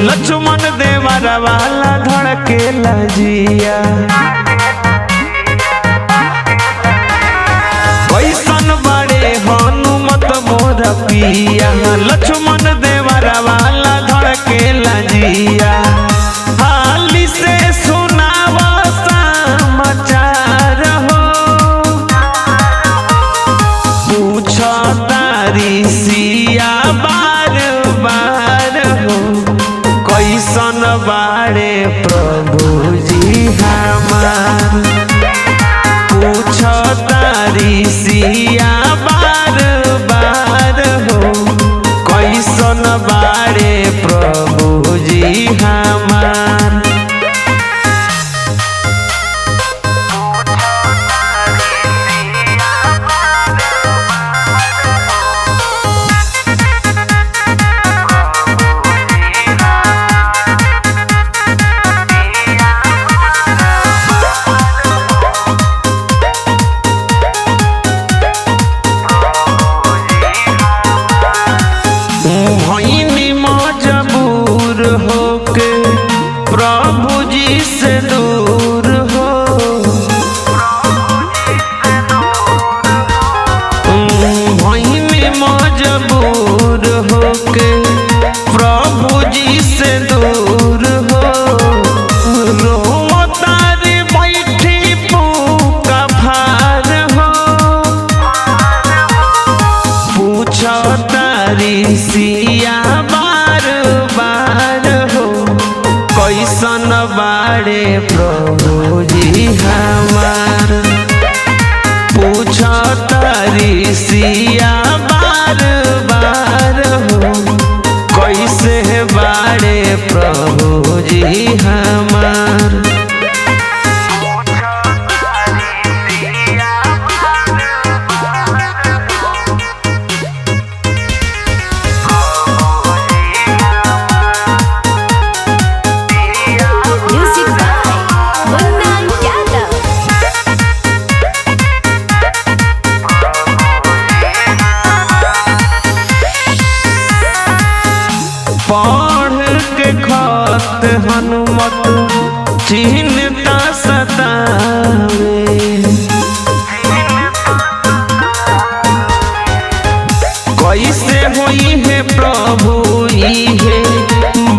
लक्ष्मण देवरा वाला धड़के लजिया। कैसन बड़े हनुमत मोर पिया, लक्ष्मण देवरा वाला धड़के लजिया। हाली से सुनाव समाचार हो, पूछ तारी सिया बार बार हो। कैसन बाड़े प्रभु जी हमार, पूछ तारी सिया बार बार हो। कैसन बाड़े प्रभु जी हमार। मजबूर होके प्रभु जी से दूर हो, मजबूर होके प्रभु जी से दूर हो। रो तारी बैठी पूका भार हो, पूछ तारी सिया बार बार हो। कैसन बाड़े प्रभु जी हमार, पूछ तारी सिया बार बार हो। कैसे बाड़े प्रभु जी हमार। पढ़ के खत हनुमत चिन्ता सतावे, कैसे होई है प्रभु इहे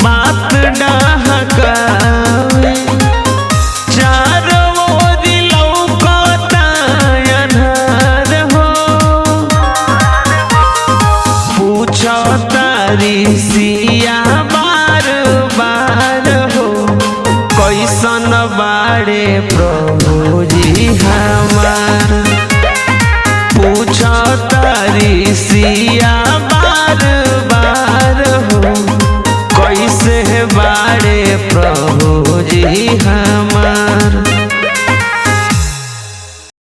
बात डहकावे। चारों ओर लौकता अन्हार हो, पूछ तारी सिया बार बार हो। कैसन बाड़े प्रभु जी हमार, पूछ तारी सिया बार बार हो। कैसे बाड़े प्रभु जी हमार।